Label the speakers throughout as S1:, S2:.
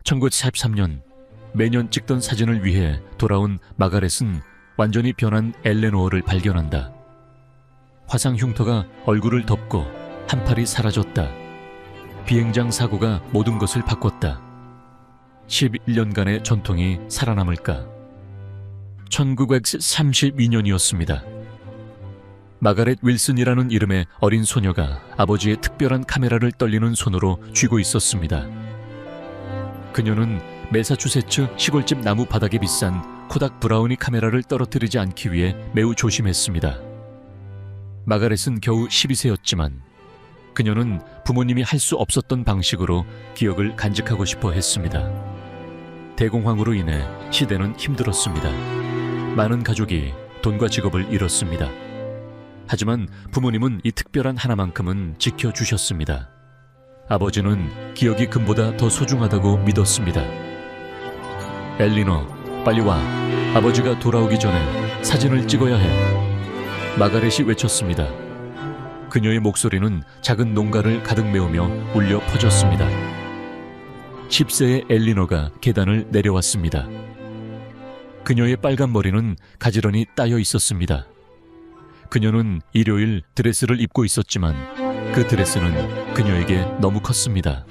S1: 1943년 매년 찍던 사진을 위해 돌아온 마가렛은 완전히 변한 엘레노어를 발견한다. 화상 흉터가 얼굴을 덮고 한 팔이 사라졌다. 비행장 사고가 모든 것을 바꿨다. 11년간의 전통이 살아남을까? 1932년이었습니다. 마가렛 윌슨이라는 이름의 어린 소녀가 아버지의 특별한 카메라를 떨리는 손으로 쥐고 있었습니다. 그녀는 매사추세츠 시골집 나무 바닥에 비싼 코닥 브라우니 카메라를 떨어뜨리지 않기 위해 매우 조심했습니다. 마가렛은 겨우 12세였지만 그녀는 부모님이 할 수 없었던 방식으로 기억을 간직하고 싶어 했습니다. 대공황으로 인해 시대는 힘들었습니다. 많은 가족이 돈과 직업을 잃었습니다. 하지만 부모님은 이 특별한 하나만큼은 지켜주셨습니다. 아버지는 기억이 금보다 더 소중하다고 믿었습니다. 엘리너, 빨리 와. 아버지가 돌아오기 전에 사진을 찍어야 해. 마가렛이 외쳤습니다. 그녀의 목소리는 작은 농가를 가득 메우며 울려 퍼졌습니다. 10세의 엘리너가 계단을 내려왔습니다. 그녀의 빨간 머리는 가지런히 따여 있었습니다. 그녀는 일요일 드레스를 입고 있었지만 그 드레스는 그녀에게 너무 컸습니다.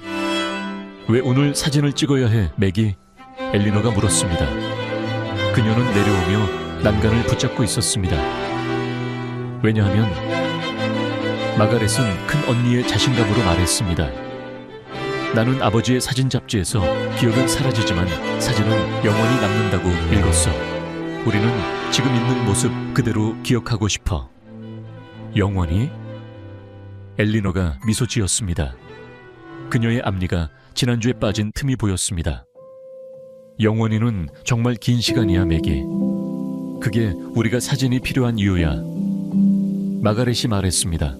S1: 왜 오늘 사진을 찍어야 해, 맥이? 엘리너가 물었습니다. 그녀는 내려오며 난간을 붙잡고 있었습니다. 왜냐하면 마가렛은 큰 언니의 자신감으로 말했습니다. 나는 아버지의 사진 잡지에서 기억은 사라지지만 사진은 영원히 남는다고 읽었어. 우리는 지금 있는 모습 그대로 기억하고 싶어. 영원히? 엘리너가 미소 지었습니다. 그녀의 앞니가 지난주에 빠진 틈이 보였습니다. 영원히는 정말 긴 시간이야, 맥이. 그게 우리가 사진이 필요한 이유야. 마가렛이 말했습니다.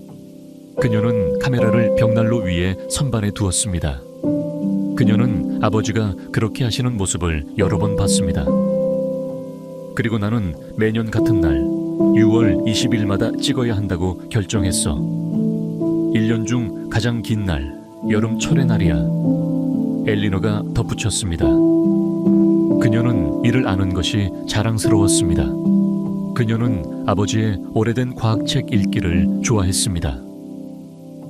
S1: 그녀는 카메라를 벽난로 위에 선반에 두었습니다. 그녀는 아버지가 그렇게 하시는 모습을 여러 번 봤습니다. 그리고 나는 매년 같은 날 6월 20일마다 찍어야 한다고 결정했어. 1년 중 가장 긴 날, 여름철의 날이야. 엘리너가 덧붙였습니다. 그녀는 이를 아는 것이 자랑스러웠습니다. 그녀는 아버지의 오래된 과학책 읽기를 좋아했습니다.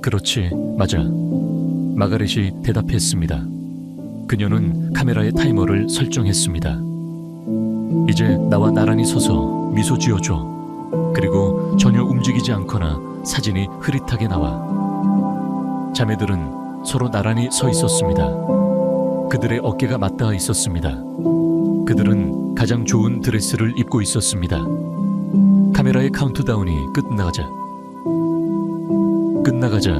S1: 그렇지, 맞아. 마가렛이 대답했습니다. 그녀는 카메라의 타이머를 설정했습니다. 이제 나와 나란히 서서 미소 지어줘. 그리고 전혀 움직이지 않거나 사진이 흐릿하게 나와. 자매들은 서로 나란히 서 있었습니다. 그들의 어깨가 맞닿아 있었습니다. 그들은 가장 좋은 드레스를 입고 있었습니다. 카메라의 카운트다운이 끝나가자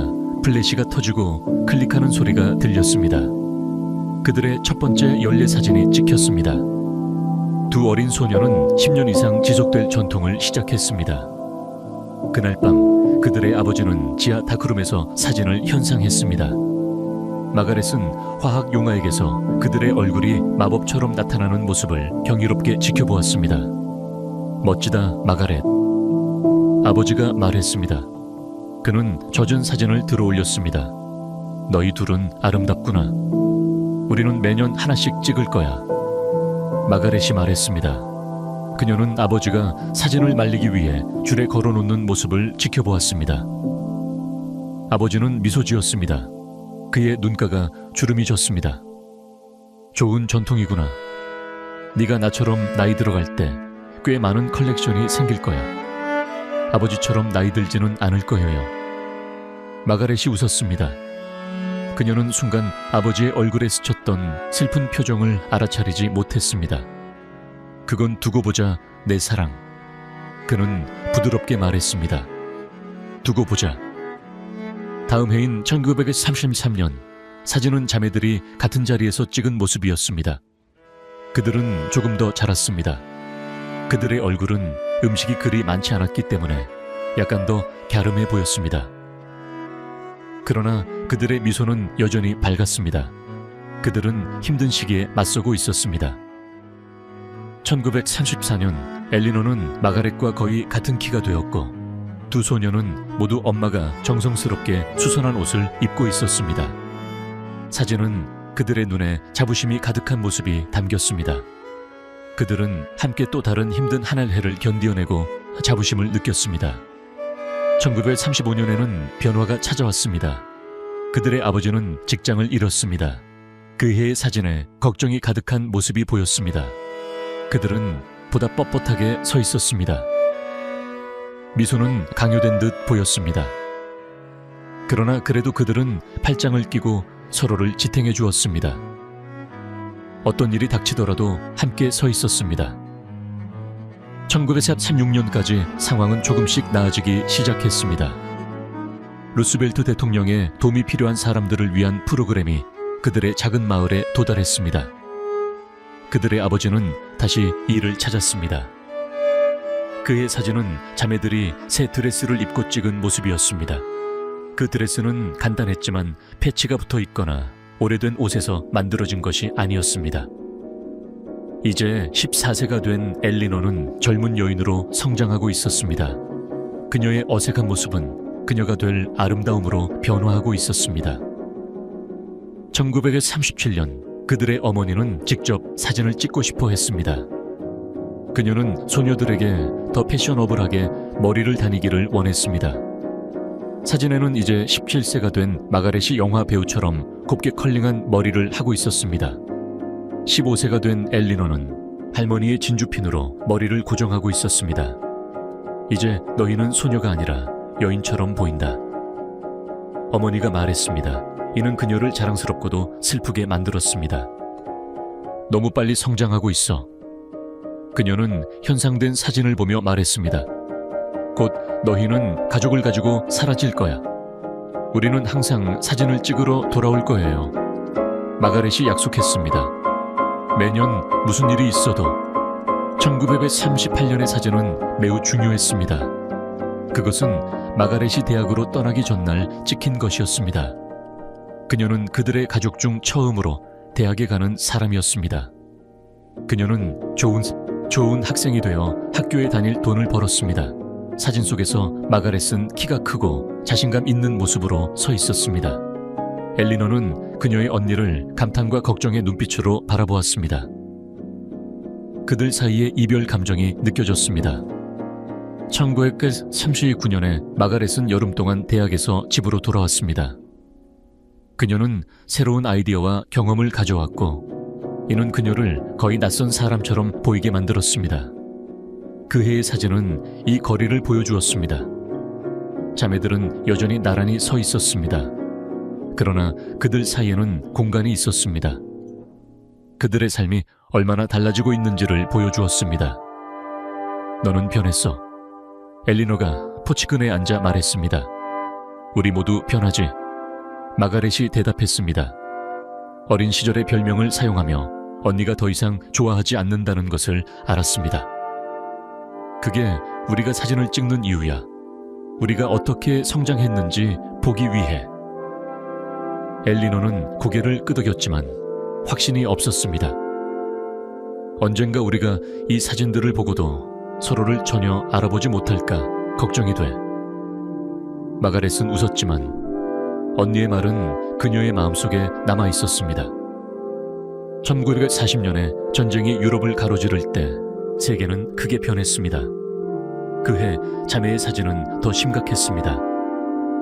S1: 플래시가 터지고 클릭하는 소리가 들렸습니다. 그들의 첫 번째 연례 사진이 찍혔습니다. 두 어린 소녀는 10년 이상 지속될 전통을 시작했습니다. 그날 밤 그들의 아버지는 지하 다크룸에서 사진을 현상했습니다. 마가렛은 화학 용화액에서 그들의 얼굴이 마법처럼 나타나는 모습을 경이롭게 지켜보았습니다. 멋지다, 마가렛. 아버지가 말했습니다. 그는 젖은 사진을 들어 올렸습니다. 너희 둘은 아름답구나. 우리는 매년 하나씩 찍을 거야. 마가렛이 말했습니다. 그녀는 아버지가 사진을 말리기 위해 줄에 걸어놓는 모습을 지켜보았습니다. 아버지는 미소 지었습니다. 그의 눈가가 주름이 졌습니다. 좋은 전통이구나. 네가 나처럼 나이 들어갈 때 꽤 많은 컬렉션이 생길 거야. 아버지처럼 나이 들지는 않을 거예요. 마가렛이 웃었습니다. 그녀는 순간 아버지의 얼굴에 스쳤던 슬픈 표정을 알아차리지 못했습니다. 그건 두고 보자, 내 사랑. 그는 부드럽게 말했습니다. 두고 보자. 다음 해인 1933년 사진은 자매들이 같은 자리에서 찍은 모습이었습니다. 그들은 조금 더 자랐습니다. 그들의 얼굴은 음식이 그리 많지 않았기 때문에 약간 더 갸름해 보였습니다. 그러나 그들의 미소는 여전히 밝았습니다. 그들은 힘든 시기에 맞서고 있었습니다. 1934년 엘리너는 마가렛과 거의 같은 키가 되었고 두 소녀는 모두 엄마가 정성스럽게 수선한 옷을 입고 있었습니다. 사진은 그들의 눈에 자부심이 가득한 모습이 담겼습니다. 그들은 함께 또 다른 힘든 한 할 해를 견디어내고 자부심을 느꼈습니다. 1935년에는 변화가 찾아왔습니다. 그들의 아버지는 직장을 잃었습니다. 그 해의 사진에 걱정이 가득한 모습이 보였습니다. 그들은 보다 뻣뻣하게 서 있었습니다. 미소는 강요된 듯 보였습니다. 그러나 그래도 그들은 팔짱을 끼고 서로를 지탱해 주었습니다. 어떤 일이 닥치더라도 함께 서 있었습니다. 1936년까지 상황은 조금씩 나아지기 시작했습니다. 루스벨트 대통령의 도움이 필요한 사람들을 위한 프로그램이 그들의 작은 마을에 도달했습니다. 그들의 아버지는 다시 일을 찾았습니다. 그의 사진은 자매들이 새 드레스를 입고 찍은 모습이었습니다. 그 드레스는 간단했지만 패치가 붙어 있거나 오래된 옷에서 만들어진 것이 아니었습니다. 이제 14세가 된 엘리노는 젊은 여인으로 성장하고 있었습니다. 그녀의 어색한 모습은 그녀가 될 아름다움으로 변화하고 있었습니다. 1937년 그들의 어머니는 직접 사진을 찍고 싶어 했습니다. 그녀는 소녀들에게 더 패셔너블하게 머리를 다니기를 원했습니다. 사진에는 이제 17세가 된 마가렛이 영화 배우처럼 곱게 컬링한 머리를 하고 있었습니다. 15세가 된 엘리노는 할머니의 진주핀으로 머리를 고정하고 있었습니다. 이제 너희는 소녀가 아니라 여인처럼 보인다. 어머니가 말했습니다. 이는 그녀를 자랑스럽고도 슬프게 만들었습니다. 너무 빨리 성장하고 있어. 그녀는 현상된 사진을 보며 말했습니다. 곧 너희는 가족을 가지고 사라질 거야. 우리는 항상 사진을 찍으러 돌아올 거예요. 마가렛이 약속했습니다. 매년 무슨 일이 있어도 1938년의 사진은 매우 중요했습니다. 그것은 마가렛이 대학으로 떠나기 전날 찍힌 것이었습니다. 그녀는 그들의 가족 중 처음으로 대학에 가는 사람이었습니다. 그녀는 좋은 학생이 되어 학교에 다닐 돈을 벌었습니다. 사진 속에서 마가렛은 키가 크고 자신감 있는 모습으로 서 있었습니다. 엘리노는 그녀의 언니를 감탄과 걱정의 눈빛으로 바라보았습니다. 그들 사이에 이별 감정이 느껴졌습니다. 1939년에 마가렛은 여름 동안 대학에서 집으로 돌아왔습니다. 그녀는 새로운 아이디어와 경험을 가져왔고 이는 그녀를 거의 낯선 사람처럼 보이게 만들었습니다. 그 해의 사진은 이 거리를 보여주었습니다. 자매들은 여전히 나란히 서 있었습니다. 그러나 그들 사이에는 공간이 있었습니다. 그들의 삶이 얼마나 달라지고 있는지를 보여주었습니다. 너는 변했어. 엘리노가 포치근에 앉아 말했습니다. 우리 모두 변하지. 마가렛이 대답했습니다. 어린 시절의 별명을 사용하며 언니가 더 이상 좋아하지 않는다는 것을 알았습니다. 그게 우리가 사진을 찍는 이유야. 우리가 어떻게 성장했는지 보기 위해. 엘리노는 고개를 끄덕였지만 확신이 없었습니다. 언젠가 우리가 이 사진들을 보고도 서로를 전혀 알아보지 못할까 걱정이 돼. 마가렛은 웃었지만 언니의 말은 그녀의 마음속에 남아 있었습니다. 1940년에 전쟁이 유럽을 가로지를 때 세계는 크게 변했습니다. 그해 자매의 사진은 더 심각했습니다.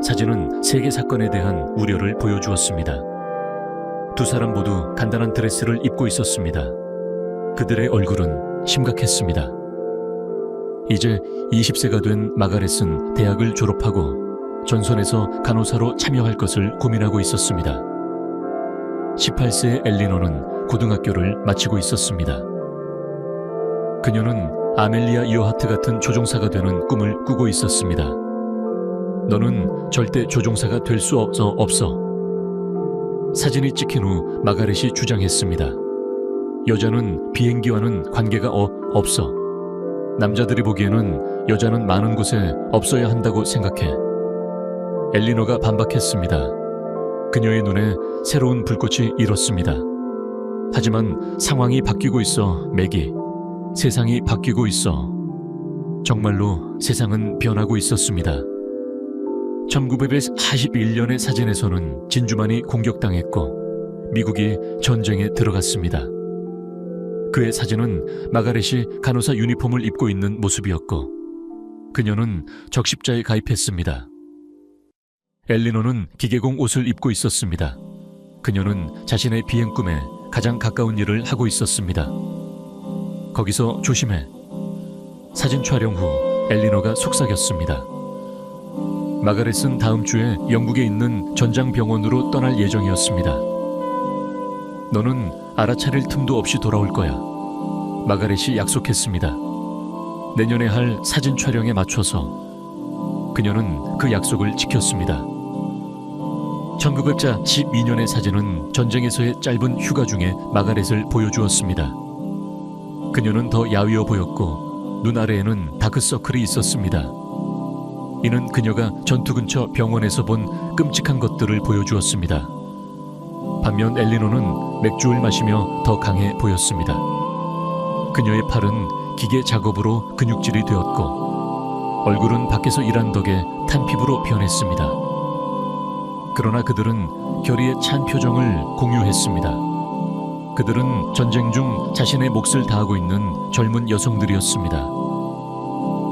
S1: 사진은 세계 사건에 대한 우려를 보여주었습니다. 두 사람 모두 간단한 드레스를 입고 있었습니다. 그들의 얼굴은 심각했습니다. 이제 20세가 된 마가렛은 대학을 졸업하고 전선에서 간호사로 참여할 것을 고민하고 있었습니다. 18세의 엘리노는 고등학교를 마치고 있었습니다. 그녀는 아멜리아 이어하트 같은 조종사가 되는 꿈을 꾸고 있었습니다. 너는 절대 조종사가 될 수 없어. 사진이 찍힌 후 마가렛이 주장했습니다. 여자는 비행기와는 관계가 없어. 남자들이 보기에는 여자는 많은 곳에 없어야 한다고 생각해. 엘리노가 반박했습니다. 그녀의 눈에 새로운 불꽃이 일었습니다. 하지만 상황이 바뀌고 있어, 매기. 세상이 바뀌고 있어. 정말로 세상은 변하고 있었습니다. 1941년의 사진에서는 진주만이 공격당했고 미국이 전쟁에 들어갔습니다. 그의 사진은 마가렛이 간호사 유니폼을 입고 있는 모습이었고 그녀는 적십자에 가입했습니다. 엘리노는 기계공 옷을 입고 있었습니다. 그녀는 자신의 비행 꿈에 가장 가까운 일을 하고 있었습니다. 거기서 조심해. 사진 촬영 후 엘리노가 속삭였습니다. 마가렛은 다음 주에 영국에 있는 전장병원으로 떠날 예정이었습니다. 너는 알아차릴 틈도 없이 돌아올 거야. 마가렛이 약속했습니다. 내년에 할 사진 촬영에 맞춰서. 그녀는 그 약속을 지켰습니다. 1912년의 사진은 전쟁에서의 짧은 휴가 중에 마가렛을 보여주었습니다. 그녀는 더 야위어 보였고 눈 아래에는 다크서클이 있었습니다. 이는 그녀가 전투 근처 병원에서 본 끔찍한 것들을 보여주었습니다. 반면 엘리노는 맥주를 마시며 더 강해 보였습니다. 그녀의 팔은 기계 작업으로 근육질이 되었고 얼굴은 밖에서 일한 덕에 탄 피부로 변했습니다. 그러나 그들은 결의에 찬 표정을 공유했습니다. 그들은 전쟁 중 자신의 몫을 다하고 있는 젊은 여성들이었습니다.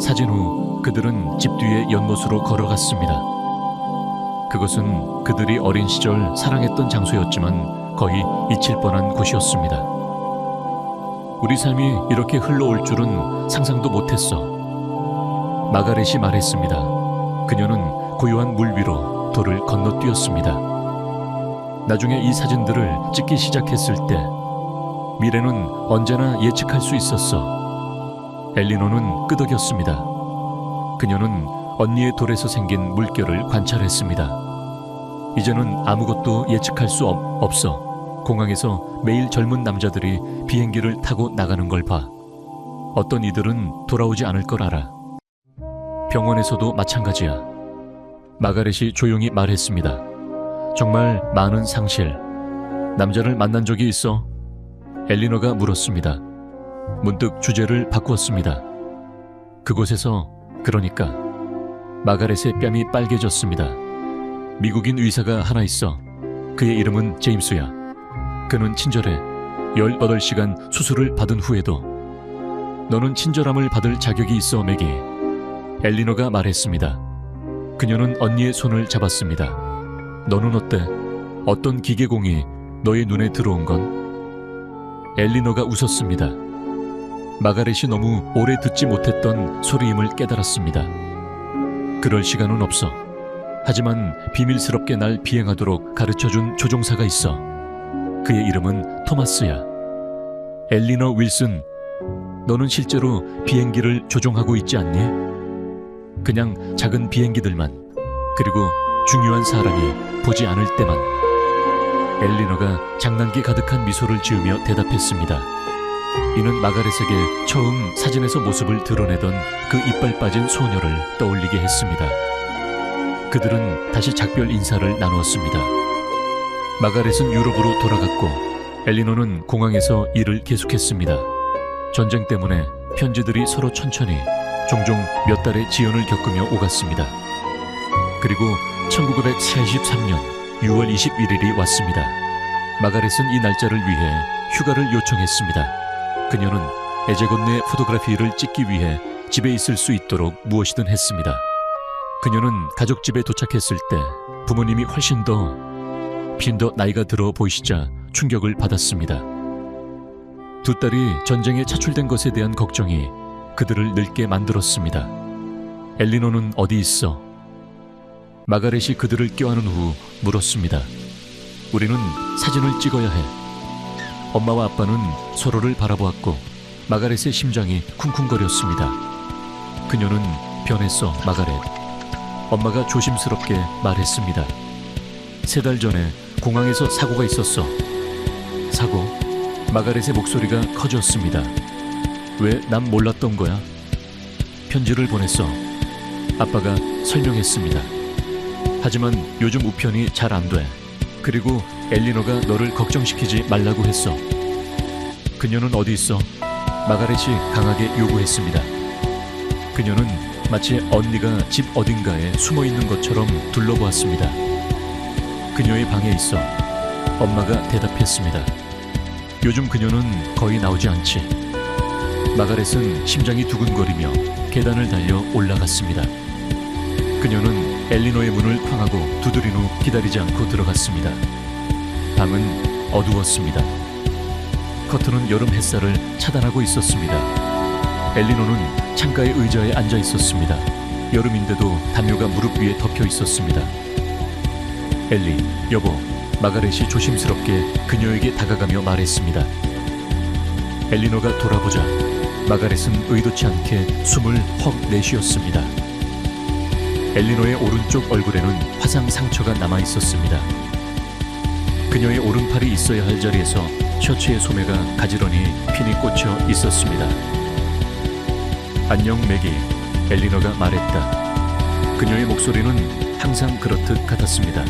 S1: 사진 후 그들은 집 뒤에 연못으로 걸어갔습니다. 그것은 그들이 어린 시절 사랑했던 장소였지만 거의 잊힐 뻔한 곳이었습니다. 우리 삶이 이렇게 흘러올 줄은 상상도 못했어. 마가렛이 말했습니다. 그녀는 고요한 물 위로 돌을 건너뛰었습니다. 나중에 이 사진들을 찍기 시작했을 때 미래는 언제나 예측할 수 있었어. 엘리노는 끄덕였습니다. 그녀는 언니의 돌에서 생긴 물결을 관찰했습니다. 이제는 아무것도 예측할 수 없어. 공항에서 매일 젊은 남자들이 비행기를 타고 나가는 걸 봐. 어떤 이들은 돌아오지 않을 걸 알아. 병원에서도 마찬가지야. 마가렛이 조용히 말했습니다. 정말 많은 상실. 남자를 만난 적이 있어? 엘리노가 물었습니다. 문득 주제를 바꾸었습니다. 그곳에서 그러니까 마가렛의 뺨이 빨개졌습니다. 미국인 의사가 하나 있어. 그의 이름은 제임스야. 그는 친절해. 18시간 수술을 받은 후에도. 너는 친절함을 받을 자격이 있어, 맥이. 엘리노가 말했습니다. 그녀는 언니의 손을 잡았습니다. 너는 어때? 어떤 기계공이 너의 눈에 들어온 건? 엘리노가 웃었습니다. 마가렛이 너무 오래 듣지 못했던 소리임을 깨달았습니다. 그럴 시간은 없어. 하지만 비밀스럽게 날 비행하도록 가르쳐준 조종사가 있어. 그의 이름은 토마스야. 엘리너 윌슨, 너는 실제로 비행기를 조종하고 있지 않니? 그냥 작은 비행기들만, 그리고 중요한 사람이 보지 않을 때만. 엘리너가 장난기 가득한 미소를 지으며 대답했습니다. 이는 마가렛에게 처음 사진에서 모습을 드러내던 그 이빨 빠진 소녀를 떠올리게 했습니다. 그들은 다시 작별 인사를 나누었습니다. 마가렛은 유럽으로 돌아갔고 엘리노는 공항에서 일을 계속했습니다. 전쟁 때문에 편지들이 서로 천천히 종종 몇 달의 지연을 겪으며 오갔습니다. 그리고 1943년 6월 21일이 왔습니다. 마가렛은 이 날짜를 위해 휴가를 요청했습니다. 그녀는 에제곤네 포토그래피를 찍기 위해 집에 있을 수 있도록 무엇이든 했습니다. 그녀는 가족집에 도착했을 때 부모님이 훨씬 더 나이가 들어 보이시자 충격을 받았습니다. 두 딸이 전쟁에 차출된 것에 대한 걱정이 그들을 늙게 만들었습니다. 엘리노는 어디 있어? 마가렛이 그들을 껴안은 후 물었습니다. 우리는 사진을 찍어야 해. 엄마와 아빠는 서로를 바라보았고 마가렛의 심장이 쿵쿵거렸습니다. 그녀는 변했어, 마가렛. 엄마가 조심스럽게 말했습니다. 3달 전에 공항에서 사고가 있었어. 사고? 마가렛의 목소리가 커졌습니다. 왜 난 몰랐던 거야? 편지를 보냈어. 아빠가 설명했습니다. 하지만 요즘 우편이 잘 안 돼. 그리고 엘리노가 너를 걱정시키지 말라고 했어. 그녀는 어디 있어? 마가렛이 강하게 요구했습니다. 그녀는 마치 언니가 집 어딘가에 숨어 있는 것처럼 둘러보았습니다. 그녀의 방에 있어. 엄마가 대답했습니다. 요즘 그녀는 거의 나오지 않지. 마가렛은 심장이 두근거리며 계단을 달려 올라갔습니다. 그녀는 엘리노의 문을 쾅하고 두드린 후 기다리지 않고 들어갔습니다. 방은 어두웠습니다. 커튼은 여름 햇살을 차단하고 있었습니다. 엘리노는 창가의 의자에 앉아 있었습니다. 여름인데도 담요가 무릎 위에 덮여 있었습니다. 엘리, 여보, 마가렛이 조심스럽게 그녀에게 다가가며 말했습니다. 엘리노가 돌아보자 마가렛은 의도치 않게 숨을 헉 내쉬었습니다. 엘리노의 오른쪽 얼굴에는 화상 상처가 남아 있었습니다. 그녀의 오른팔이 있어야 할 자리에서 셔츠의 소매가 가지런히 핀이 꽂혀 있었습니다. 안녕 맥이, 엘리노가 말했다. 그녀의 목소리는 항상 그렇듯 같았습니다.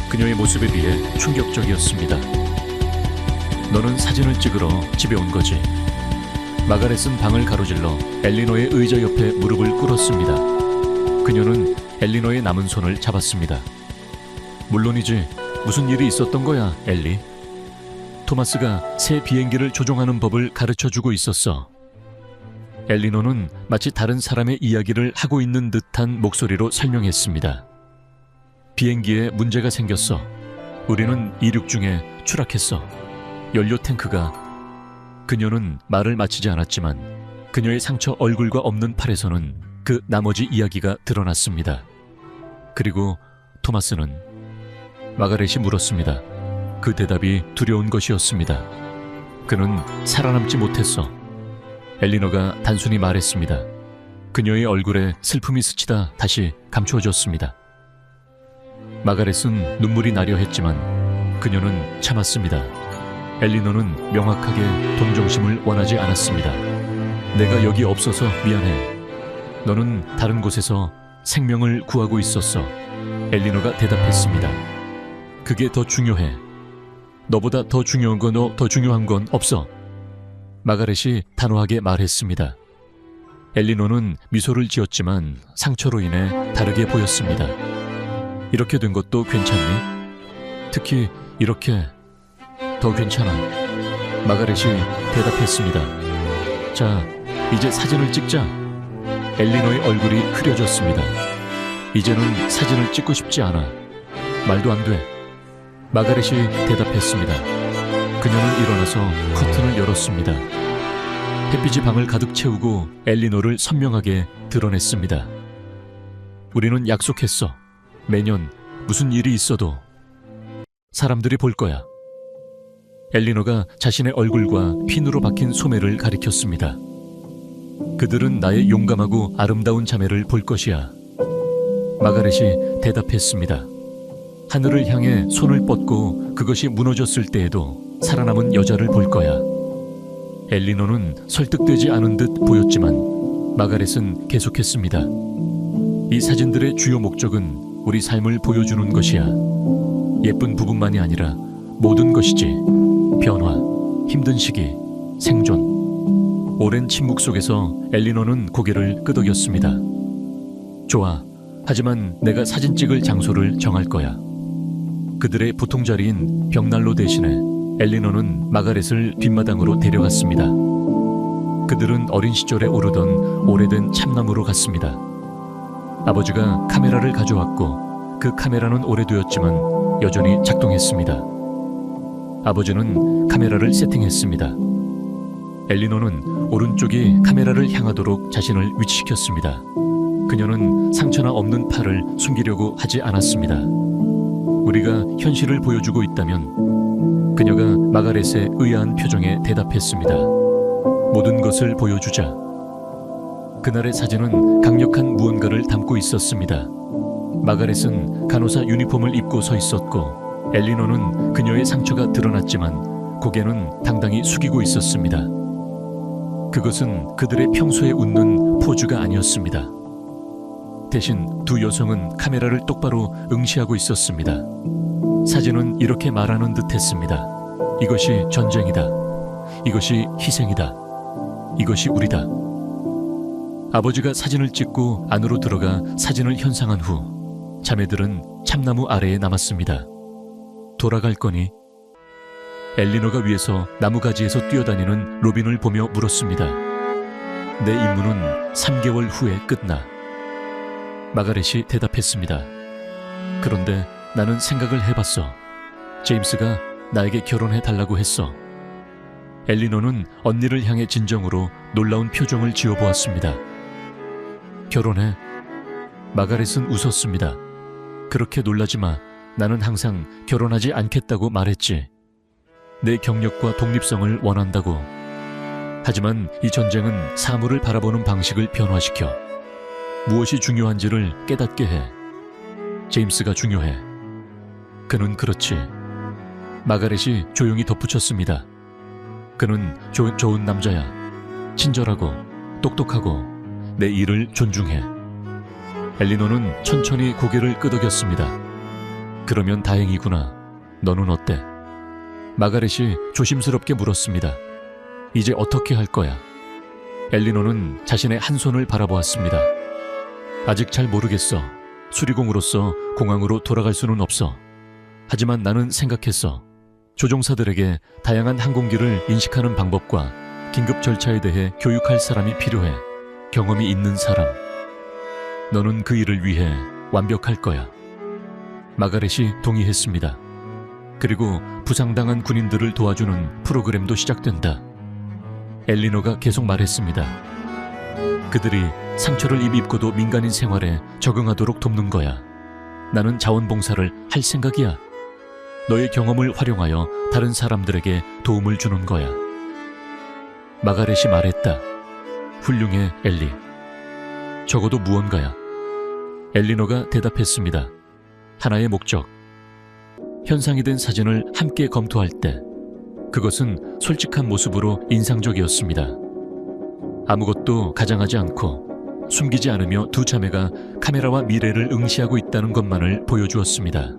S1: 그녀의 모습에 비해 충격적이었습니다. 너는 사진을 찍으러 집에 온 거지. 마가렛은 방을 가로질러 엘리노의 의자 옆에 무릎을 꿇었습니다. 그녀는 엘리노의 남은 손을 잡았습니다. 물론이지. 무슨 일이 있었던 거야, 엘리? 토마스가 새 비행기를 조종하는 법을 가르쳐주고 있었어. 엘리노는 마치 다른 사람의 이야기를 하고 있는 듯한 목소리로 설명했습니다. 비행기에 문제가 생겼어. 우리는 이륙 중에 추락했어. 연료 탱크가... 그녀는 말을 마치지 않았지만 그녀의 상처 얼굴과 없는 팔에서는 그 나머지 이야기가 드러났습니다. 그리고 토마스는... 마가렛이 물었습니다. 그 대답이 두려운 것이었습니다. 그는 살아남지 못했어. 엘리노가 단순히 말했습니다. 그녀의 얼굴에 슬픔이 스치다 다시 감추어졌습니다. 마가렛은 눈물이 나려 했지만 그녀는 참았습니다. 엘리노는 명확하게 동정심을 원하지 않았습니다. 내가 여기 없어서 미안해. 너는 다른 곳에서 생명을 구하고 있었어. 엘리노가 대답했습니다. 그게 더 중요해. 너보다 더 중요한 건 없어. 마가렛이 단호하게 말했습니다. 엘리노는 미소를 지었지만 상처로 인해 다르게 보였습니다. 이렇게 된 것도 괜찮니? 특히 이렇게 더 괜찮아. 마가렛이 대답했습니다. 자, 이제 사진을 찍자. 엘리노의 얼굴이 흐려졌습니다. 이제는 사진을 찍고 싶지 않아. 말도 안 돼. 마가렛이 대답했습니다. 그녀는 일어나서 커튼을 열었습니다. 햇빛이 방을 가득 채우고 엘리노를 선명하게 드러냈습니다. 우리는 약속했어. 매년 무슨 일이 있어도 사람들이 볼 거야. 엘리노가 자신의 얼굴과 핀으로 박힌 소매를 가리켰습니다. 그들은 나의 용감하고 아름다운 자매를 볼 것이야. 마가렛이 대답했습니다. 하늘을 향해 손을 뻗고 그것이 무너졌을 때에도 살아남은 여자를 볼 거야. 엘리노는 설득되지 않은 듯 보였지만 마가렛은 계속했습니다. 이 사진들의 주요 목적은 우리 삶을 보여주는 것이야. 예쁜 부분만이 아니라 모든 것이지. 변화, 힘든 시기, 생존. 오랜 침묵 속에서 엘리노는 고개를 끄덕였습니다. 좋아. 하지만 내가 사진 찍을 장소를 정할 거야. 그들의 보통자리인 벽난로 대신에 엘리노는 마가렛을 뒷마당으로 데려갔습니다. 그들은 어린 시절에 오르던 오래된 참나무로 갔습니다. 아버지가 카메라를 가져왔고 그 카메라는 오래되었지만 여전히 작동했습니다. 아버지는 카메라를 세팅했습니다. 엘리노는 오른쪽이 카메라를 향하도록 자신을 위치시켰습니다. 그녀는 상처나 없는 팔을 숨기려고 하지 않았습니다. 우리가 현실을 보여주고 있다면 그녀가 마가렛의 의아한 표정에 대답했습니다. 모든 것을 보여주자. 그날의 사진은 강력한 무언가를 담고 있었습니다. 마가렛은 간호사 유니폼을 입고 서 있었고 엘리노는 그녀의 상처가 드러났지만 고개는 당당히 숙이고 있었습니다. 그것은 그들의 평소에 웃는 포즈가 아니었습니다. 대신 두 여성은 카메라를 똑바로 응시하고 있었습니다. 사진은 이렇게 말하는 듯했습니다. 이것이 전쟁이다. 이것이 희생이다. 이것이 우리다. 아버지가 사진을 찍고 안으로 들어가 사진을 현상한 후 자매들은 참나무 아래에 남았습니다. 돌아갈 거니? 엘리노가 위에서 나무가지에서 뛰어다니는 로빈을 보며 물었습니다. 내 임무는 3개월 후에 끝나. 마가렛이 대답했습니다. 그런데 나는 생각을 해봤어. 제임스가 나에게 결혼해 달라고 했어. 엘리노는 언니를 향해 진정으로 놀라운 표정을 지어보았습니다. 결혼해? 마가렛은 웃었습니다. 그렇게 놀라지 마. 나는 항상 결혼하지 않겠다고 말했지. 내 경력과 독립성을 원한다고. 하지만 이 전쟁은 사물을 바라보는 방식을 변화시켜 무엇이 중요한지를 깨닫게 해. 제임스가 중요해. 그는 그렇지. 마가렛이 조용히 덧붙였습니다. 그는 좋은 남자야. 친절하고 똑똑하고 내 일을 존중해. 엘리노는 천천히 고개를 끄덕였습니다. 그러면 다행이구나. 너는 어때? 마가렛이 조심스럽게 물었습니다. 이제 어떻게 할 거야? 엘리노는 자신의 한 손을 바라보았습니다. 아직 잘 모르겠어. 수리공으로서 공항으로 돌아갈 수는 없어. 하지만 나는 생각했어. 조종사들에게 다양한 항공기를 인식하는 방법과 긴급 절차에 대해 교육할 사람이 필요해. 경험이 있는 사람. 너는 그 일을 위해 완벽할 거야. 마가렛이 동의했습니다. 그리고 부상당한 군인들을 도와주는 프로그램도 시작된다. 엘리노가 계속 말했습니다. 그들이 상처를 이미 입고도 민간인 생활에 적응하도록 돕는 거야. 나는 자원봉사를 할 생각이야. 너의 경험을 활용하여 다른 사람들에게 도움을 주는 거야. 마가렛이 말했다. 훌륭해, 엘리. 적어도 무언가야. 엘리노가 대답했습니다. 하나의 목적. 현상이 된 사진을 함께 검토할 때 그것은 솔직한 모습으로 인상적이었습니다. 아무것도 가장하지 않고 숨기지 않으며 두 자매가 카메라와 미래를 응시하고 있다는 것만을 보여주었습니다.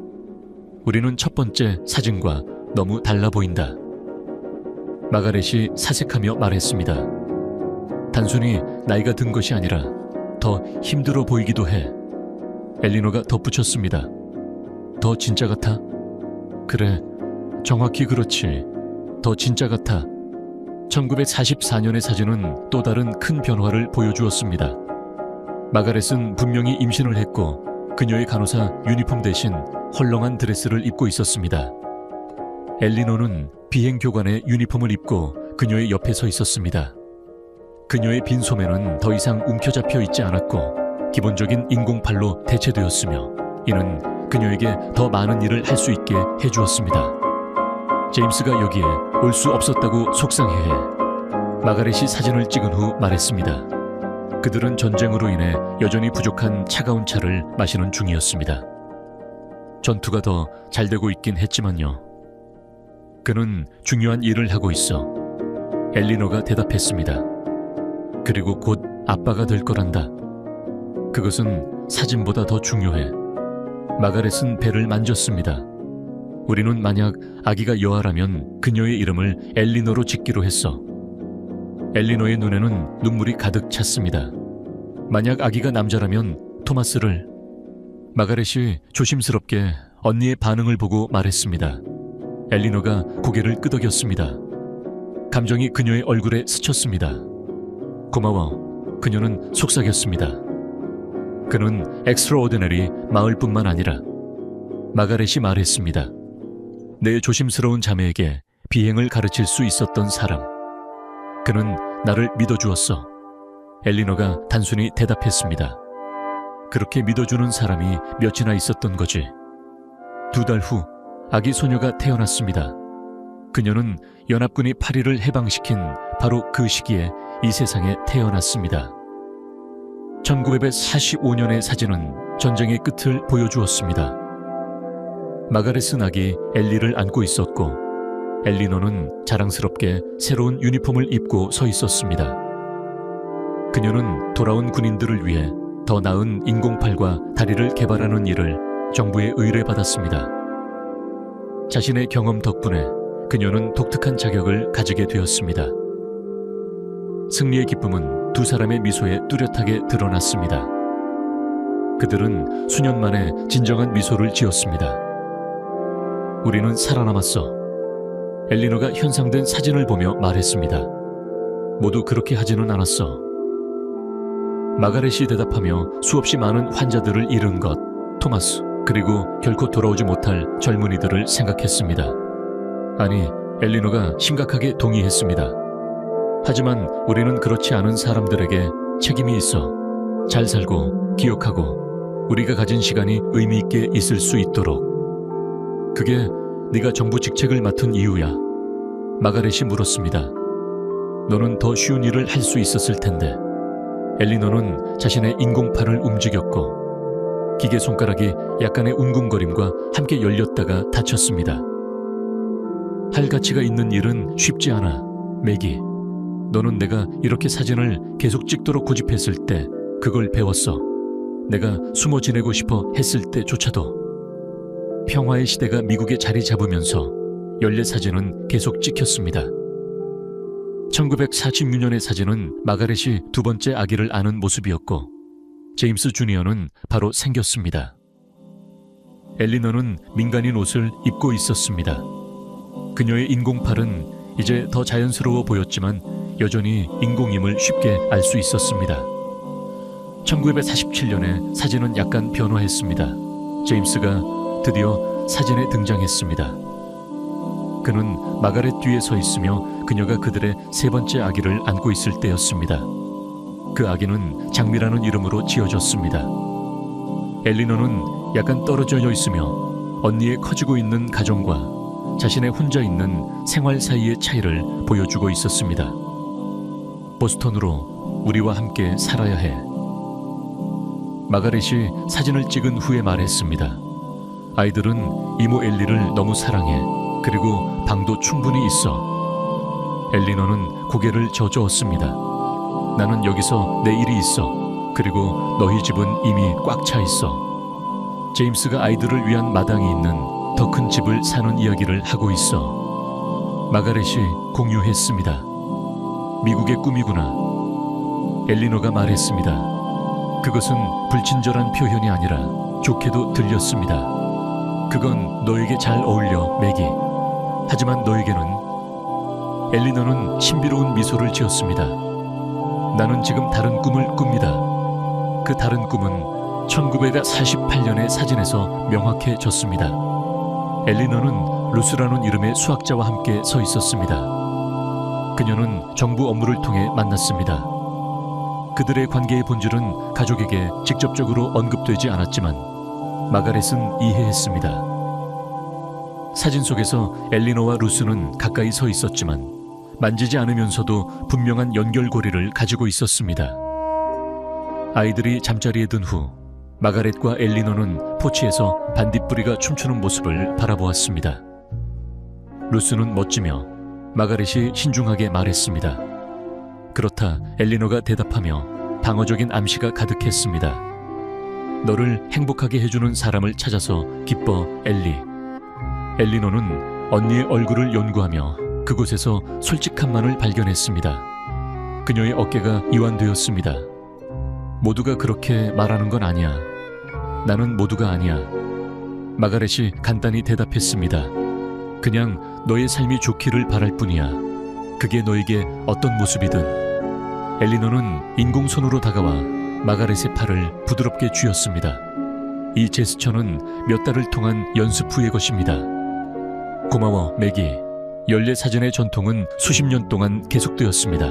S1: 우리는 첫 번째 사진과 너무 달라 보인다. 마가렛이 사색하며 말했습니다. 단순히 나이가 든 것이 아니라 더 힘들어 보이기도 해. 엘리노가 덧붙였습니다. 더 진짜 같아? 그래, 정확히 그렇지. 더 진짜 같아. 1944년의 사진은 또 다른 큰 변화를 보여주었습니다. 마가렛은 분명히 임신을 했고 그녀의 간호사 유니폼 대신 헐렁한 드레스를 입고 있었습니다. 엘리노는 비행교관의 유니폼을 입고 그녀의 옆에 서 있었습니다. 그녀의 빈 소매는 더 이상 움켜잡혀 있지 않았고 기본적인 인공팔로 대체되었으며 이는 그녀에게 더 많은 일을 할 수 있게 해주었습니다. 제임스가 여기에 올 수 없었다고 속상해해 마가렛이 사진을 찍은 후 말했습니다. 그들은 전쟁으로 인해 여전히 부족한 차가운 차를 마시는 중이었습니다. 전투가 더 잘 되고 있긴 했지만요. 그는 중요한 일을 하고 있어. 엘리노가 대답했습니다. 그리고 곧 아빠가 될 거란다. 그것은 사진보다 더 중요해. 마가렛은 배를 만졌습니다. 우리는 만약 아기가 여아라면 그녀의 이름을 엘리노로 짓기로 했어. 엘리노의 눈에는 눈물이 가득 찼습니다. 만약 아기가 남자라면 토마스를... 마가렛이 조심스럽게 언니의 반응을 보고 말했습니다. 엘리노가 고개를 끄덕였습니다. 감정이 그녀의 얼굴에 스쳤습니다. 고마워. 그녀는 속삭였습니다. 그는 엑스트라오디너리 마을뿐만 아니라 마가렛이 말했습니다. 내 조심스러운 자매에게 비행을 가르칠 수 있었던 사람. 그는 나를 믿어주었어. 엘리노가 단순히 대답했습니다. 그렇게 믿어주는 사람이 몇이나 있었던 거지. 2달 후 아기 소녀가 태어났습니다. 그녀는 연합군이 파리를 해방시킨 바로 그 시기에 이 세상에 태어났습니다. 1945년의 사진은 전쟁의 끝을 보여주었습니다. 마가렛은 아기 엘리를 안고 있었고 엘리노는 자랑스럽게 새로운 유니폼을 입고 서 있었습니다. 그녀는 돌아온 군인들을 위해 더 나은 인공팔과 다리를 개발하는 일을 정부에 의뢰받았습니다. 자신의 경험 덕분에 그녀는 독특한 자격을 가지게 되었습니다. 승리의 기쁨은 두 사람의 미소에 뚜렷하게 드러났습니다. 그들은 수년 만에 진정한 미소를 지었습니다. 우리는 살아남았어. 엘리너가 현상된 사진을 보며 말했습니다. 모두 그렇게 하지는 않았어. 마가렛이 대답하며 수없이 많은 환자들을 잃은 것, 토마스, 그리고 결코 돌아오지 못할 젊은이들을 생각했습니다. 아니, 엘리너가 심각하게 동의했습니다. 하지만 우리는 그렇지 않은 사람들에게 책임이 있어. 잘 살고 기억하고 우리가 가진 시간이 의미 있게 있을 수 있도록. 그게 네가 정부 직책을 맡은 이유야. 마가렛이 물었습니다. 너는 더 쉬운 일을 할 수 있었을 텐데. 엘리너는 자신의 인공팔을 움직였고 기계 손가락이 약간의 웅궁거림과 함께 열렸다가 닫혔습니다. 할 가치가 있는 일은 쉽지 않아, 매기. 너는 내가 이렇게 사진을 계속 찍도록 고집했을 때 그걸 배웠어. 내가 숨어 지내고 싶어 했을 때조차도. 평화의 시대가 미국에 자리 잡으면서 연례 사진은 계속 찍혔습니다. 1946년의 사진은 마가렛이 두 번째 아기를 안은 모습이었고 제임스 주니어는 바로 생겼습니다. 엘리너는 민간인 옷을 입고 있었습니다. 그녀의 인공팔은 이제 더 자연스러워 보였지만 여전히 인공임을 쉽게 알 수 있었습니다. 1947년에 사진은 약간 변화했습니다. 제임스가 드디어 사진에 등장했습니다. 그는 마가렛 뒤에 서 있으며 그녀가 그들의 세 번째 아기를 안고 있을 때였습니다. 그 아기는 장미라는 이름으로 지어졌습니다. 엘리너는 약간 떨어져 있으며 언니의 커지고 있는 가정과 자신의 혼자 있는 생활 사이의 차이를 보여주고 있었습니다. 보스턴으로 우리와 함께 살아야 해. 마가렛이 사진을 찍은 후에 말했습니다. 아이들은 이모 엘리를 너무 사랑해. 그리고 방도 충분히 있어. 엘리너는 고개를 저저었습니다. 나는 여기서 내 일이 있어. 그리고 너희 집은 이미 꽉 차 있어. 제임스가 아이들을 위한 마당이 있는 더 큰 집을 사는 이야기를 하고 있어. 마가렛이 공유했습니다. 미국의 꿈이구나. 엘리너가 말했습니다. 그것은 불친절한 표현이 아니라 좋게도 들렸습니다. 그건 너에게 잘 어울려, 매기. 하지만 너에게는. 엘리너는 신비로운 미소를 지었습니다. 나는 지금 다른 꿈을 꿉니다. 그 다른 꿈은 1948년의 사진에서 명확해졌습니다. 엘리너는 루스라는 이름의 수학자와 함께 서 있었습니다. 그녀는 정부 업무를 통해 만났습니다. 그들의 관계의 본질은 가족에게 직접적으로 언급되지 않았지만 마가렛은 이해했습니다. 사진 속에서 엘리너와 루스는 가까이 서 있었지만 만지지 않으면서도 분명한 연결고리를 가지고 있었습니다. 아이들이 잠자리에 든 후 마가렛과 엘리너는 포치에서 반딧불이가 춤추는 모습을 바라보았습니다. 루스는 멋지며 마가렛이 신중하게 말했습니다. 그렇다 엘리너가 대답하며 방어적인 암시가 가득했습니다. 너를 행복하게 해주는 사람을 찾아서 기뻐, 엘리. 엘리너는 언니의 얼굴을 연구하며 그곳에서 솔직함만을 발견했습니다. 그녀의 어깨가 이완되었습니다. 모두가 그렇게 말하는 건 아니야. 나는 모두가 아니야. 마가렛이 간단히 대답했습니다. 그냥 너의 삶이 좋기를 바랄 뿐이야. 그게 너에게 어떤 모습이든. 엘리너는 인공손으로 다가와 마가렛의 팔을 부드럽게 쥐었습니다. 이 제스처는 몇 달을 통한 연습 후의 것입니다. 고마워, 매기. 연례 사진의 전통은 수십 년 동안 계속되었습니다.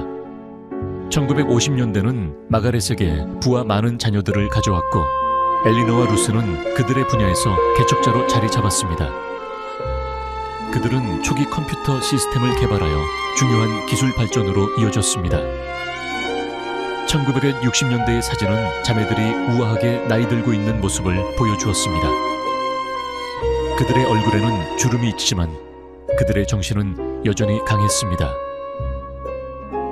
S1: 1950년대는 마가렛에게 부와 많은 자녀들을 가져왔고 엘리너와 루스는 그들의 분야에서 개척자로 자리 잡았습니다. 그들은 초기 컴퓨터 시스템을 개발하여 중요한 기술 발전으로 이어졌습니다. 1960년대의 사진은 자매들이 우아하게 나이 들고 있는 모습을 보여주었습니다. 그들의 얼굴에는 주름이 있지만 그들의 정신은 여전히 강했습니다.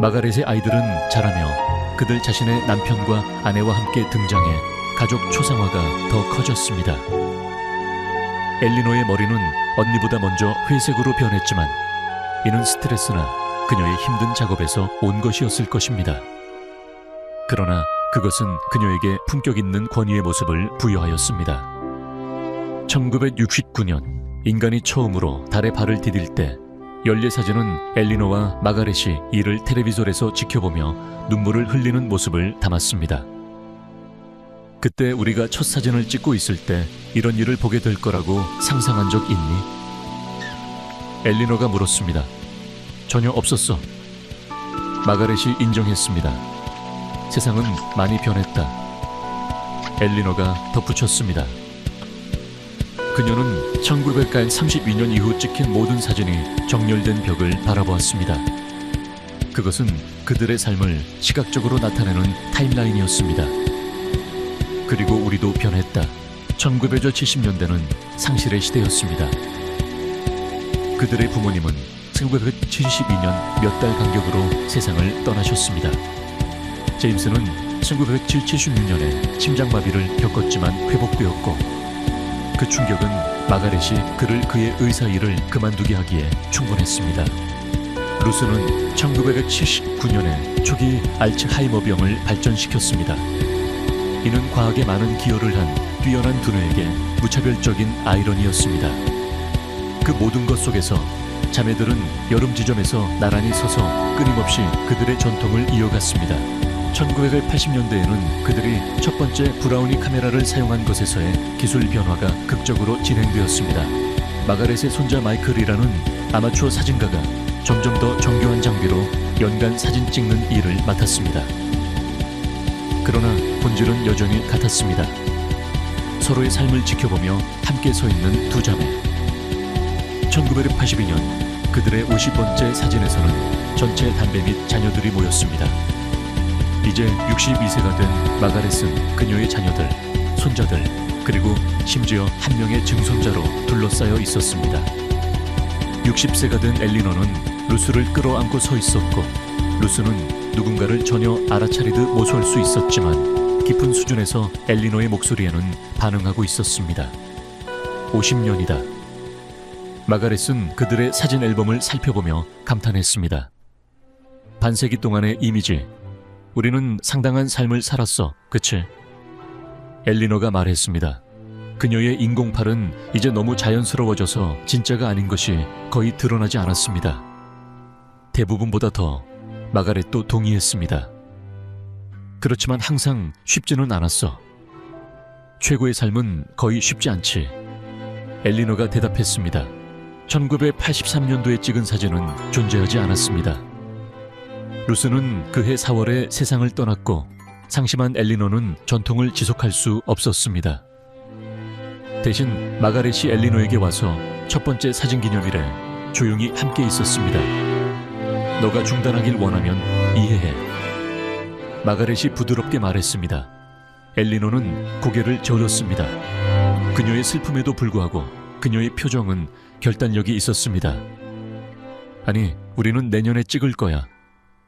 S1: 마가렛의 아이들은 자라며 그들 자신의 남편과 아내와 함께 등장해 가족 초상화가 더 커졌습니다. 엘리노의 머리는 언니보다 먼저 회색으로 변했지만 이는 스트레스나 그녀의 힘든 작업에서 온 것이었을 것입니다. 그러나 그것은 그녀에게 품격 있는 권위의 모습을 부여하였습니다. 1969년 인간이 처음으로 달에 발을 디딜 때 연례 사진은 엘리노와 마가렛이 이를 텔레비전에서 지켜보며 눈물을 흘리는 모습을 담았습니다. 그때 우리가 첫 사진을 찍고 있을 때 이런 일을 보게 될 거라고 상상한 적 있니? 엘리노가 물었습니다. 전혀 없었어. 마가렛이 인정했습니다. 세상은 많이 변했다. 엘리노가 덧붙였습니다. 그녀는 1932년 이후 찍힌 모든 사진이 정렬된 벽을 바라보았습니다. 그것은 그들의 삶을 시각적으로 나타내는 타임라인이었습니다. 그리고 우리도 변했다. 1970년대는 상실의 시대였습니다. 그들의 부모님은 1972년 몇 달 간격으로 세상을 떠나셨습니다. 제임스는 1976년에 심장마비를 겪었지만 회복되었고 그 충격은 마가렛이 그를 그의 의사 일을 그만두게 하기에 충분했습니다. 루스는 1979년에 초기 알츠하이머병을 발전시켰습니다. 이는 과학에 많은 기여를 한 뛰어난 두뇌에게 무차별적인 아이러니였습니다. 그 모든 것 속에서 자매들은 여름 지점에서 나란히 서서 끊임없이 그들의 전통을 이어갔습니다. 1980년대에는 그들이 첫 번째 브라우니 카메라를 사용한 것에서의 기술 변화가 극적으로 진행되었습니다. 마가렛의 손자 마이클이라는 아마추어 사진가가 점점 더 정교한 장비로 연간 사진 찍는 일을 맡았습니다. 그러나 본질은 여전히 같았습니다. 서로의 삶을 지켜보며 함께 서 있는 두 자매. 1982년 그들의 50번째 사진에서는 전체 담배 및 자녀들이 모였습니다. 이제 62세가 된 마가렛은 그녀의 자녀들, 손자들, 그리고 심지어 한 명의 증손자로 둘러싸여 있었습니다. 60세가 된 엘리노는 루스를 끌어안고 서 있었고 루스는 누군가를 전혀 알아차리듯 모소할 수 있었지만 깊은 수준에서 엘리노의 목소리에는 반응하고 있었습니다. 50년이다. 마가렛은 그들의 사진 앨범을 살펴보며 감탄했습니다. 반세기 동안의 이미지, 우리는 상당한 삶을 살았어, 그치? 엘리노가 말했습니다. 그녀의 인공팔은 이제 너무 자연스러워져서 진짜가 아닌 것이 거의 드러나지 않았습니다. 대부분보다 더 마가렛도 동의했습니다. 그렇지만 항상 쉽지는 않았어. 최고의 삶은 거의 쉽지 않지. 엘리노가 대답했습니다. 1983년도에 찍은 사진은 존재하지 않았습니다. 루스는 그해 4월에 세상을 떠났고 상심한 엘리노는 전통을 지속할 수 없었습니다. 대신 마가렛이 엘리노에게 와서 첫 번째 사진 기념일에 조용히 함께 있었습니다. 너가 중단하길 원하면 이해해. 마가렛이 부드럽게 말했습니다. 엘리노는 고개를 저었습니다. 그녀의 슬픔에도 불구하고 그녀의 표정은 결단력이 있었습니다. 아니, 우리는 내년에 찍을 거야.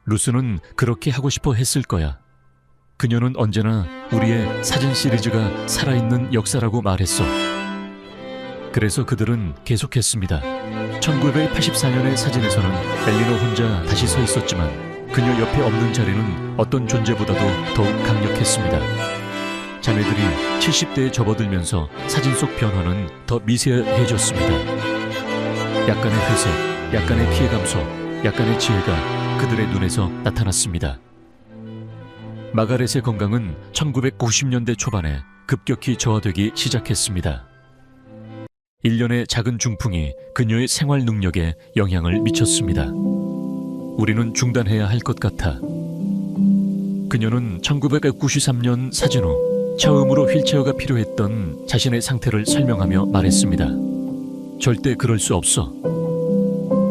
S1: 루스는 그렇게 하고 싶어 했을 거야. 그녀는 언제나 우리의 사진 시리즈가 살아있는 역사라고 말했어. 그래서 그들은 계속했습니다. 1984년의 사진에서는 엘리노 혼자 다시 서 있었지만 그녀 옆에 없는 자리는 어떤 존재보다도 더욱 강력했습니다. 자매들이 70대에 접어들면서 사진 속 변화는 더 미세해졌습니다. 약간의 회색, 약간의 피해 감소, 약간의 지혜가 그들의 눈에서 나타났습니다. 마가렛의 건강은 1990년대 초반에 급격히 저하되기 시작했습니다. 일련의 작은 중풍이 그녀의 생활 능력에 영향을 미쳤습니다. 우리는 중단해야 할 것 같아. 그녀는 1993년 사진 후 처음으로 휠체어가 필요했던 자신의 상태를 설명하며 말했습니다. 절대 그럴 수 없어.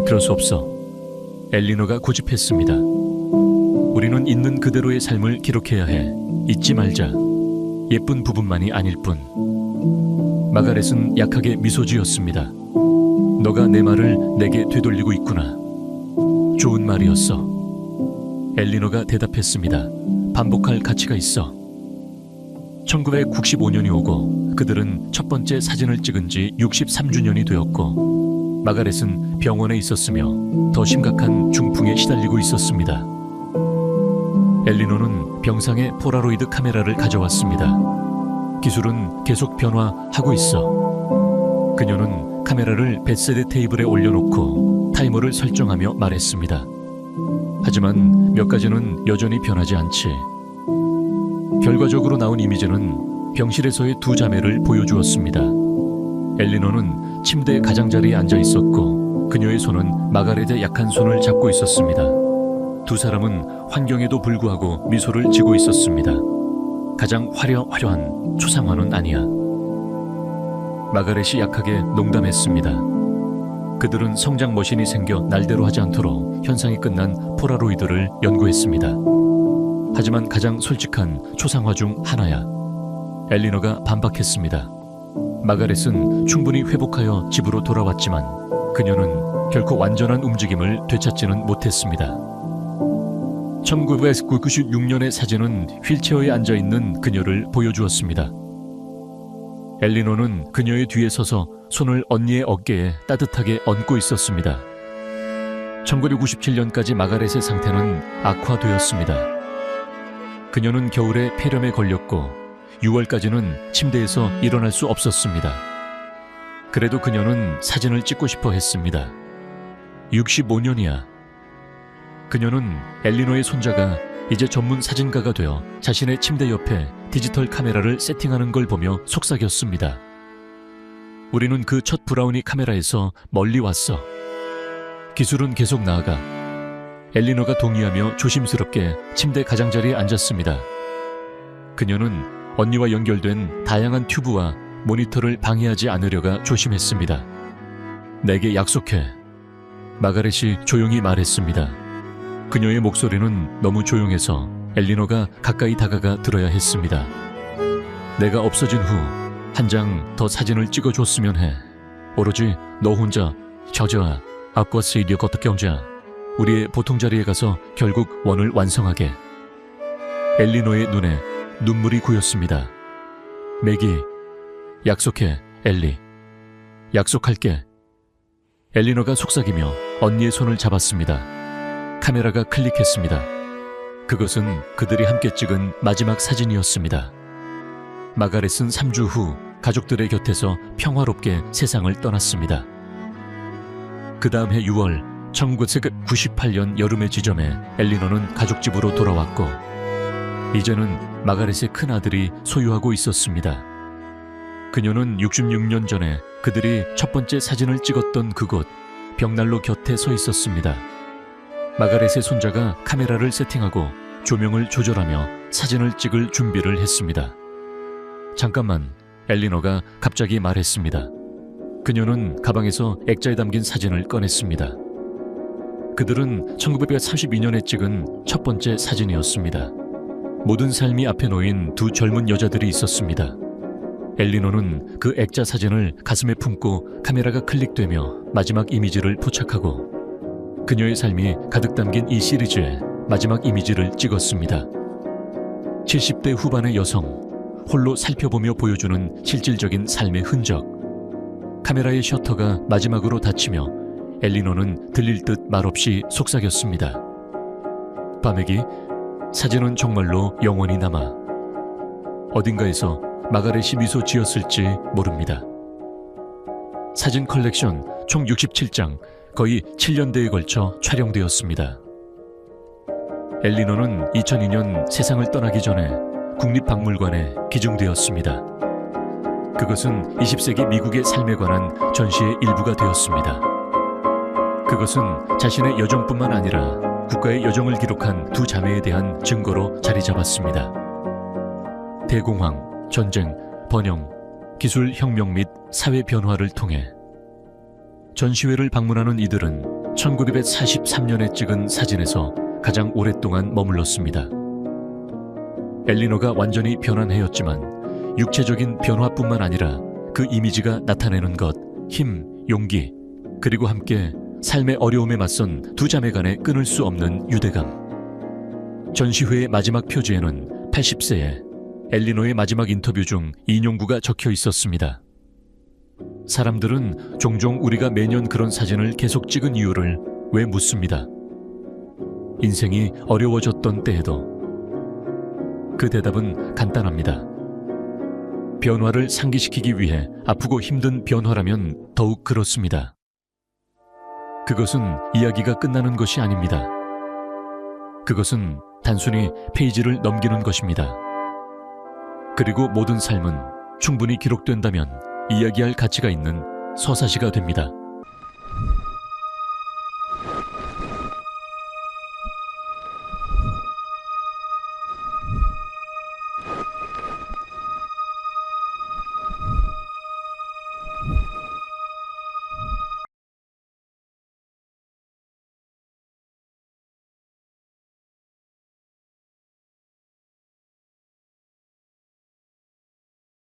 S1: 그럴 수 없어. 엘리노가 고집했습니다. 우리는 있는 그대로의 삶을 기록해야 해. 잊지 말자. 예쁜 부분만이 아닐 뿐. 마가렛은 약하게 미소 지었습니다. 너가 내 말을 내게 되돌리고 있구나. 좋은 말이었어. 엘리노가 대답했습니다. 반복할 가치가 있어. 1995년이 오고 그들은 첫 번째 사진을 찍은 지 63주년이 되었고 마가렛은 병원에 있었으며 더 심각한 중풍에 시달리고 있었습니다. 엘리노는 병상에 폴라로이드 카메라를 가져왔습니다. 기술은 계속 변화하고 있어. 그녀는 카메라를 베드세드 테이블에 올려놓고 타이머를 설정하며 말했습니다. 하지만 몇 가지는 여전히 변하지 않지. 결과적으로 나온 이미지는 병실에서의 두 자매를 보여주었습니다. 엘리너는 침대 가장자리에 앉아 있었고 그녀의 손은 마가렛의 약한 손을 잡고 있었습니다. 두 사람은 환경에도 불구하고 미소를 지고 있었습니다. 가장 화려한 초상화는 아니야. 마가렛이 약하게 농담했습니다. 그들은 성장 머신이 생겨 날대로 하지 않도록 현상이 끝난 폴라로이드를 연구했습니다. 하지만 가장 솔직한 초상화 중 하나야. 엘리너가 반박했습니다. 마가렛은 충분히 회복하여 집으로 돌아왔지만 그녀는 결코 완전한 움직임을 되찾지는 못했습니다. 1996년의 사진은 휠체어에 앉아있는 그녀를 보여주었습니다. 엘리너는 그녀의 뒤에 서서 손을 언니의 어깨에 따뜻하게 얹고 있었습니다. 1997년까지 마가렛의 상태는 악화되었습니다. 그녀는 겨울에 폐렴에 걸렸고 6월까지는 침대에서 일어날 수 없었습니다. 그래도 그녀는 사진을 찍고 싶어 했습니다. 65년이야. 그녀는 엘리너의 손자가 이제 전문 사진가가 되어 자신의 침대 옆에 디지털 카메라를 세팅하는 걸 보며 속삭였습니다. 우리는 그 첫 브라우니 카메라에서 멀리 왔어. 기술은 계속 나아가. 엘리너가 동의하며 조심스럽게 침대 가장자리에 앉았습니다. 그녀는 언니와 연결된 다양한 튜브와 모니터를 방해하지 않으려가 조심했습니다. 내게 약속해. 마가렛이 조용히 말했습니다. 그녀의 목소리는 너무 조용해서 엘리너가 가까이 다가가 들어야 했습니다. 내가 없어진 후 한 장 더 사진을 찍어줬으면 해. 오로지 너 혼자 저저와 앞과 세이디어 어떻게 혼자 우리의 보통자리에 가서 결국 원을 완성하게. 엘리너의 눈에 눈물이 고였습니다. 매기, 약속해, 엘리. 약속할게. 엘리너가 속삭이며 언니의 손을 잡았습니다. 카메라가 클릭했습니다. 그것은 그들이 함께 찍은 마지막 사진이었습니다. 마가렛은 3주 후 가족들의 곁에서 평화롭게 세상을 떠났습니다. 그 다음 해 6월 1998년 여름의 지점에 엘리너는 가족집으로 돌아왔고 이제는 마가렛의 큰아들이 소유하고 있었습니다. 그녀는 66년 전에 그들이 첫 번째 사진을 찍었던 그곳 벽난로 곁에 서 있었습니다. 마가렛의 손자가 카메라를 세팅하고 조명을 조절하며 사진을 찍을 준비를 했습니다. 잠깐만, 엘리너가 갑자기 말했습니다. 그녀는 가방에서 액자에 담긴 사진을 꺼냈습니다. 그들은 1932년에 찍은 첫 번째 사진이었습니다. 모든 삶이 앞에 놓인 두 젊은 여자들이 있었습니다. 엘리너는 그 액자 사진을 가슴에 품고 카메라가 클릭되며 마지막 이미지를 포착하고 그녀의 삶이 가득 담긴 이 시리즈의 마지막 이미지를 찍었습니다. 70대 후반의 여성, 홀로 살펴보며 보여주는 실질적인 삶의 흔적. 카메라의 셔터가 마지막으로 닫히며 엘리너는 들릴 듯 말없이 속삭였습니다. 밤에기, 사진은 정말로 영원히 남아. 어딘가에서 마가렛이 미소 지었을지 모릅니다. 사진 컬렉션 총 67장, 거의 7년대에 걸쳐 촬영되었습니다. 엘리너는 2002년 세상을 떠나기 전에 국립박물관에 기증되었습니다. 그것은 20세기 미국의 삶에 관한 전시의 일부가 되었습니다. 그것은 자신의 여정뿐만 아니라 국가의 여정을 기록한 두 자매에 대한 증거로 자리 잡았습니다. 대공황, 전쟁, 번영, 기술혁명 및 사회 변화를 통해 전시회를 방문하는 이들은 1943년에 찍은 사진에서 가장 오랫동안 머물렀습니다. 엘리너가 완전히 변한 해였지만 육체적인 변화뿐만 아니라 그 이미지가 나타내는 것, 힘, 용기, 그리고 함께 삶의 어려움에 맞선 두 자매 간의 끊을 수 없는 유대감. 전시회의 마지막 표지에는 80세에 엘리너의 마지막 인터뷰 중 인용구가 적혀 있었습니다. 사람들은 종종 우리가 매년 그런 사진을 계속 찍은 이유를 왜 묻습니다. 인생이 어려워졌던 때에도. 그 대답은 간단합니다. 변화를 상기시키기 위해 아프고 힘든 변화라면 더욱 그렇습니다. 그것은 이야기가 끝나는 것이 아닙니다. 그것은 단순히 페이지를 넘기는 것입니다. 그리고 모든 삶은 충분히 기록된다면 이야기할 가치가 있는 서사시가 됩니다.